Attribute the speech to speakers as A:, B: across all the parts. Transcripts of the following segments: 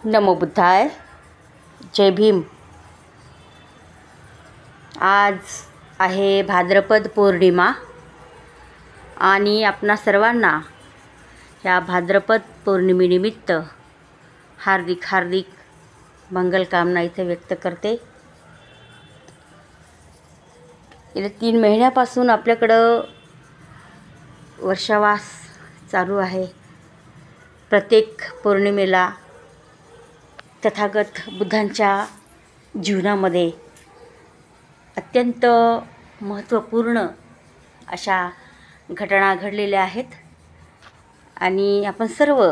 A: नमो बुद्धाय. जय भीम. आज आहे भाद्रपद पौर्णिमा आणि आपणा सर्वांना या भाद्रपद पौर्णिमेनिमित्त हार्दिक मंगलकामना इथे व्यक्त करते. गेल्या 3 महिन्यापासून आपल्याकडं वर्षावास चालू आहे. प्रत्येक पौर्णिमेला तथागत बुद्धांच्या जीवनामध्ये अत्यंत महत्त्वपूर्ण अशा घटना घडलेल्या आहेत आणि आपण सर्व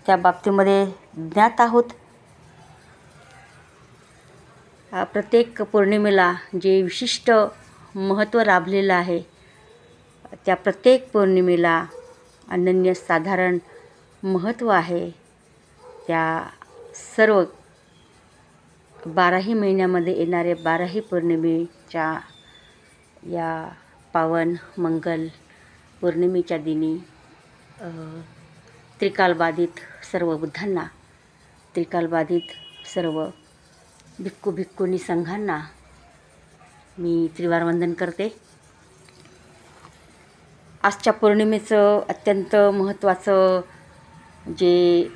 A: त्या बाबतीमध्ये ज्ञात आहोत. प्रत्येक पौर्णिमेला जे विशिष्ट महत्त्व लाभलेलं आहे त्या प्रत्येक पौर्णिमेला अनन्यसाधारण महत्त्व आहे. त्या सर्व 12ही महिन्यामध्ये येणाऱ्या 12ही पौर्णिमेच्या या पावन मंगल पौर्णिमेच्या दिनी त्रिकालबाधित सर्व बुद्धांना, त्रिकालबाधित सर्व भिक्खुनी संघांना मी त्रिवार वंदन करते. आजच्या पौर्णिमेचं अत्यंत महत्त्वाचं जे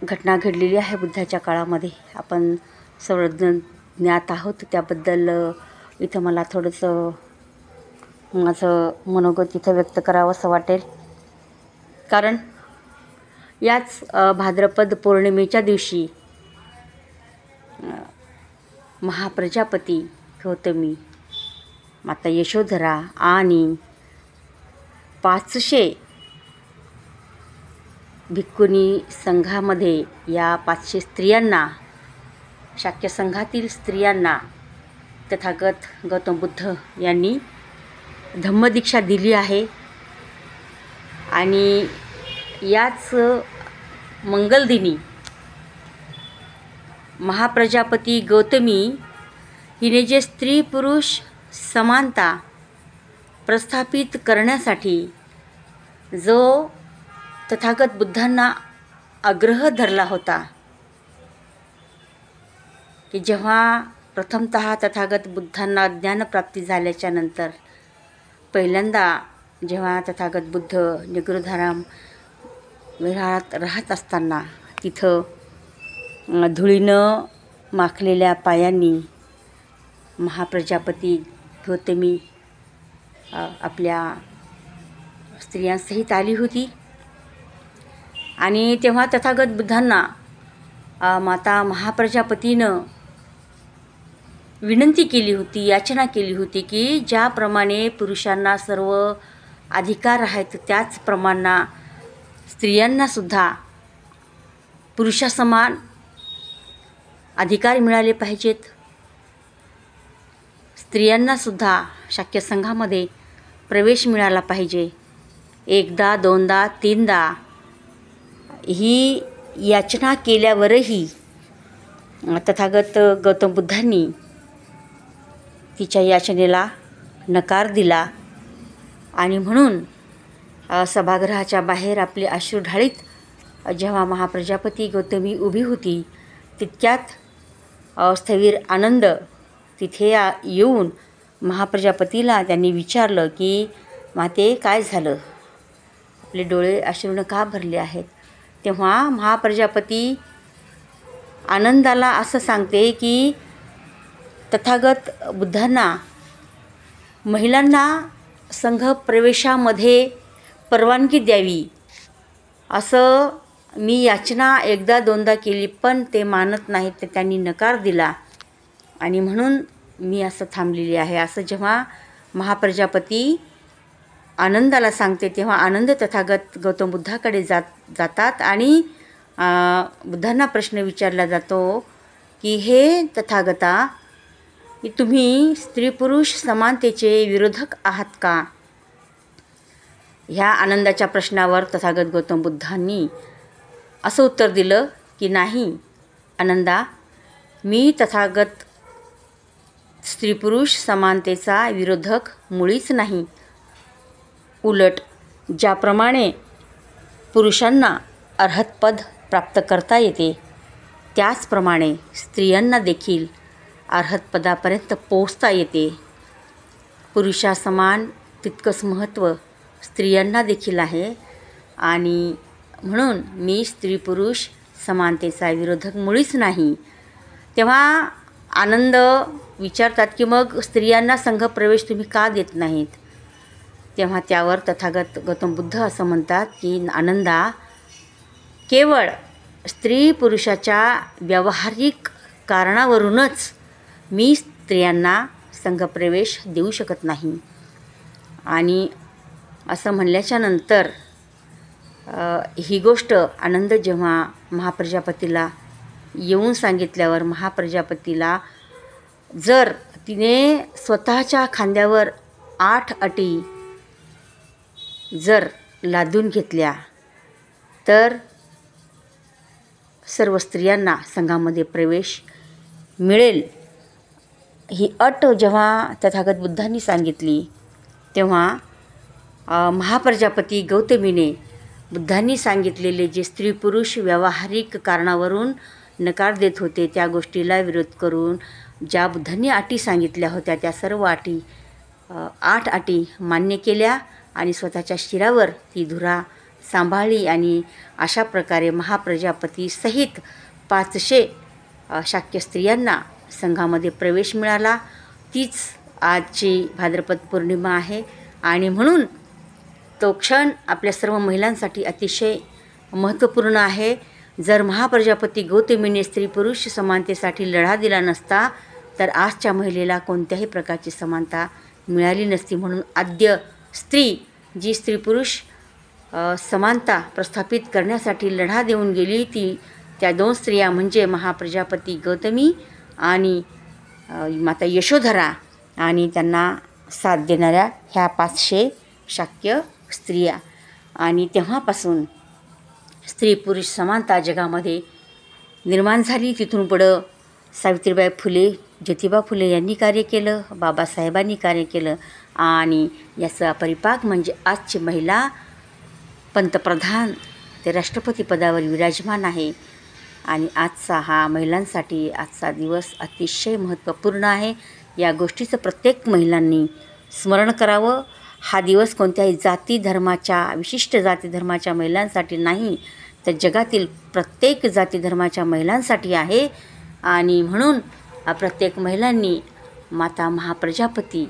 A: घटना घडलेली आहे बुद्धाच्या काळामध्ये आपण सर्वजण ज्ञात आहोत. त्याबद्दल इथं मला थोडंसं माझं मनोगत इथं व्यक्त करावं असं वाटेल. कारण याच भाद्रपद पौर्णिमेच्या दिवशी महाप्रजापती गौतमी, माता यशोधरा आणि 500 भिक्खुनी संघामध्ये या 500 स्त्रियांना, शाक्य संघातील स्त्रियांना तथागत गौतम बुद्ध यांनी धम्मदीक्षा दिली आहे. आणि याच मंगलदिनी महाप्रजापती गौतमी हिने जे स्त्री पुरुष समानता प्रस्थापित करण्यासाठी जो तथागत बुद्धांना आग्रह धरला होता की जेव्हा प्रथमतः तथागत बुद्धांना ज्ञानप्राप्ती झाल्याच्या नंतर पहिल्यांदा जेव्हा तथागत बुद्ध निगृधाराम विहारात राहत असताना तिथं धुळीनं माखलेल्या पायांनी महाप्रजापती गौतमी आपल्या स्त्रियांसहित आली होती. आणि तेव्हा तथागत बुद्धांना माता महाप्रजापतीनं विनंती केली होती, याचना केली होती की ज्याप्रमाणे पुरुषांना सर्व अधिकार आहेत त्याचप्रमाणे स्त्रियांनासुद्धा पुरुषासमान अधिकार मिळाले पाहिजेत. स्त्रियांनासुद्धा शाक्य संघामध्ये प्रवेश मिळाला पाहिजे. एकदा, दोनदा, 3दा ही याचना केल्यावरही तथागत गौतम बुद्धांनी तिच्या याचनेला नकार दिला. आणि म्हणून सभागृहाच्या बाहेर आपले अश्रू ढाळीत जेव्हा महाप्रजापती गौतमी उभी होती तितक्यात स्थविर आनंद तिथे येऊन महाप्रजापतीला त्यांनी विचारलं की माते काय झालं, आपले डोळे अश्रूनं का भरले आहेत. तेव्हा महाप्रजापती आनंदाला असं सांगते की तथागत बुद्धांना महिलांना संघ प्रवेशामध्ये परवानगी द्यावी असं मी याचना एकदा दोनदा केली पण ते मानत नाहीत, तर त्यांनी नकार दिला आणि म्हणून मी असं थांबलेली आहे. असं जेव्हा महाप्रजापती आनंदाला सांगते तेव्हा आनंद तथागत गौतम बुद्धाकडे जातात आणि बुद्धांना प्रश्न विचारला जातो की हे तथागता, की तुम्ही स्त्री पुरुष समानतेचे विरोधक आहात का. ह्या आनंदाच्या प्रश्नावर तथागत गौतम बुद्धांनी असं उत्तर दिलं की नाही आनंदा, मी तथागत स्त्री पुरुष समानतेचा विरोधक मुळीच नाही. उलट ज्याप्रमाणे पुरुषांना अर्हतपद प्राप्त करता येते त्याचप्रमाणे स्त्रियांना देखील अर्हतपदापर्यंत पोहोचता येते. पुरुषासमान तितकंच महत्त्व स्त्रियांना देखील आहे आणि म्हणून मी स्त्री पुरुष समानतेचा विरोधक मुळीच नाही. तेव्हा आनंद विचारतात की मग स्त्रियांना संघप्रवेश तुम्ही का देत नाहीत? तेव्हा त्यावर तथागत गौतम बुद्ध असं म्हणतात की आनंदा, केवळ स्त्री पुरुषाच्या व्यावहारिक कारणावरूनच मी स्त्रियांना संघप्रवेश देऊ शकत नाही. आणि असं म्हणल्याच्या नंतर ही गोष्ट आनंद जेव्हा महाप्रजापतीला येऊन सांगितल्यावर महाप्रजापतीला जर तिने स्वतःच्या खांद्यावर 8 अटी जर लादून घेतल्या तर सर्व स्त्रियांना संघामध्ये प्रवेश मिळेल. ही अट जेव्हा तथागत बुद्धांनी सांगितली तेव्हा महाप्रजापती गौतमीने बुद्धांनी सांगितलेले जे स्त्री पुरुष व्यावहारिक कारणावरून नकार देत होते त्या गोष्टीला विरोध करून ज्या बुद्धांनी अटी सांगितल्या होत्या त्या सर्व अटी 8 अटी मान्य केल्या आणि स्वतःच्या शिरावर ती धुरा सांभाळली आणि अशा प्रकारे महाप्रजापती सहित 500 शाक्य स्त्रियांना संघामध्ये प्रवेश मिळाला. तीच आजची भाद्रपद पौर्णिमा आहे आणि म्हणून तो क्षण आपल्या सर्व महिलांसाठी अतिशय महत्त्वपूर्ण आहे. जर महाप्रजापती गौतमीने स्त्री पुरुष समानतेसाठी लढा दिला नसता तर आजच्या महिलेला कोणत्याही प्रकारची समानता मिळाली नसती. म्हणून आद्य स्त्री जी स्त्री पुरुष समानता प्रस्थापित करण्यासाठी लढा देऊन गेली त्या 2 स्त्रिया म्हणजे महाप्रजापती गौतमी आणि माता यशोधरा आणि त्यांना साथ देणाऱ्या ह्या 500 शाक्य स्त्रिया. आणि तेव्हापासून स्त्री पुरुष समानता जगामध्ये निर्माण झाली. तिथून पुढं सावित्रीबाई फुले, ज्योतिबा फुले यांनी कार्य केलं, बाबासाहेबांनी कार्य केलं आणि याचा परिपाक म्हणजे आजची महिला पंतप्रधान ते राष्ट्रपती पदावर विराजमान आहे. आणि आजचा हा महिलांसाठी आजचा दिवस अतिशय महत्त्वपूर्ण आहे. या गोष्टीचं प्रत्येक महिलांनी स्मरण करावं. हा दिवस कोणत्याही जाती धर्माच्या विशिष्ट जाती धर्माच्या महिलांसाठी नाही तर जगातील प्रत्येक जाती धर्माच्या महिलांसाठी आहे. आणि म्हणून प्रत्येक महिलांनी माता महाप्रजापती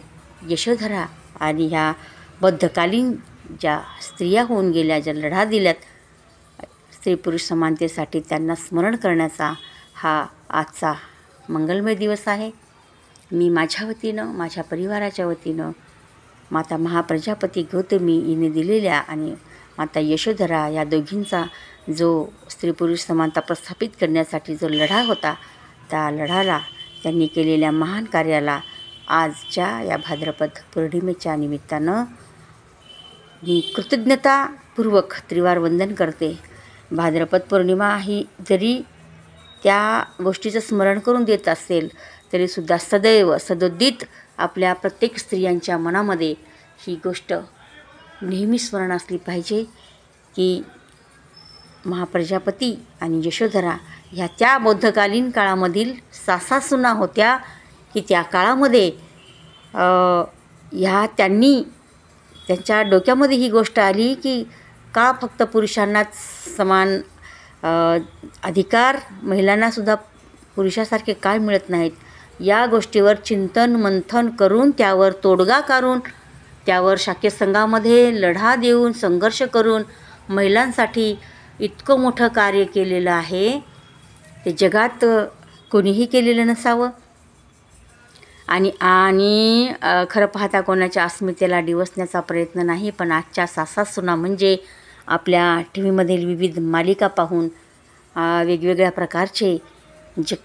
A: यशोधरा आणि ह्या बौद्धकालीन ज्या स्त्रिया होऊन गेल्या ज्या लढा दिल्यात स्त्री पुरुष समानतेसाठी त्यांना स्मरण करण्याचा हा आजचा मंगलमय दिवस आहे. मी माझ्या वतीनं माझ्या परिवाराच्या वतीनं माता महाप्रजापती गौतमी हिने दिलेल्या आणि माता यशोधरा या दोघींचा जो स्त्री पुरुष समानता प्रस्थापित करण्यासाठी जो लढा होता त्या लढाला त्यांनी केलेल्या महान कार्याला आजच्या या भाद्रपद पौर्णिमेच्या निमित्तानं मी कृतज्ञतापूर्वक त्रिवार वंदन करते. भाद्रपद पौर्णिमा ही जरी त्या गोष्टीचं स्मरण करून देत असेल तरीसुद्धा सदैव सदोदित आपल्या प्रत्येक स्त्रियांच्या मनामध्ये ही गोष्ट नेहमी स्मरण असली पाहिजे की महाप्रजापती आणि यशोधरा ह्या त्या बौद्धकालीन काळामधील सासासुना होत्या की त्या काळामध्ये त्यांनी त्यांच्या डोक्यामध्ये ही गोष्ट आली की का फक्त पुरुषांनाच समान अधिकार महिलांनासुद्धा पुरुषासारखे काय मिळत नाहीत. या गोष्टीवर चिंतन मंथन करून त्यावर तोडगा काढून त्यावर शाक्य संघामध्ये लढा देऊन संघर्ष करून महिलांसाठी इतकं मोठं कार्य केलेलं आहे ते जगात कोणीही केलेलं नसावं. आणि खरं पाहता कोणाच्या अस्मितेला डिवसण्याचा प्रयत्न नाही पण आजच्या सासासुना म्हणजे आपल्या टी व्हीमधील विविध मालिका पाहून वेगवेगळ्या प्रकारचे जे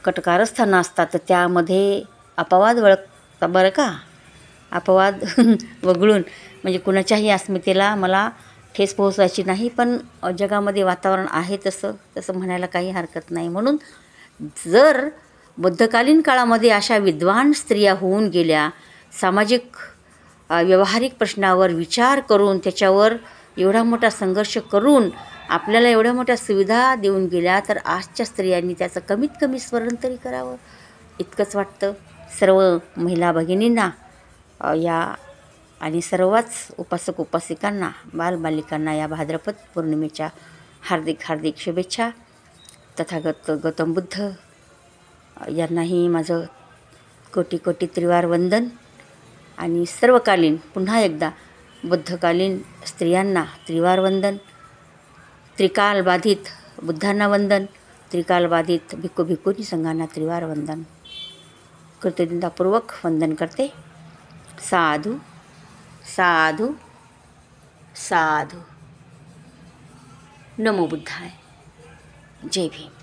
A: कटकारस्थानं असतात तर त्यामध्ये अपवाद वळखता बरं का अपवाद वगळून म्हणजे कुणाच्याही अस्मितेला मला ठेस पोहोचायची नाही पण जगामध्ये वातावरण आहे तसं म्हणायला काही हरकत नाही. म्हणून जर बुद्धकालीन काळामध्ये अशा विद्वान स्त्रिया होऊन गेल्या सामाजिक व्यावहारिक प्रश्नावर विचार करून त्याच्यावर एवढा मोठा संघर्ष करून आपल्याला एवढ्या मोठ्या सुविधा देऊन गेल्या, तर आजच्या स्त्रियांनी त्याचं कमीत कमी स्मरण तरी करावं इतकंच वाटतं. सर्व महिला भगिनींना या आणि सर्वच उपासक उपासिकांना, बालबालिकांना या भाद्रपद पौर्णिमेच्या हार्दिक हार्दिक शुभेच्छा. तथागत गौतम बुद्ध यांनाही माझं कोटी कोटी त्रिवार वंदन. आणि सर्वकालीन पुन्हा एकदा बुद्धकालीन स्त्रियांना त्रिवार वंदन, त्रिकालबाधित बुद्धांना वंदन, त्रिकालबाधित भिक्खू भिक्खूंनी संघांना त्रिवार वंदन. कृतज्ञतापूर्वक वंदन करते. साधू साधू साधू. नमो बुद्धाय. जय भीम.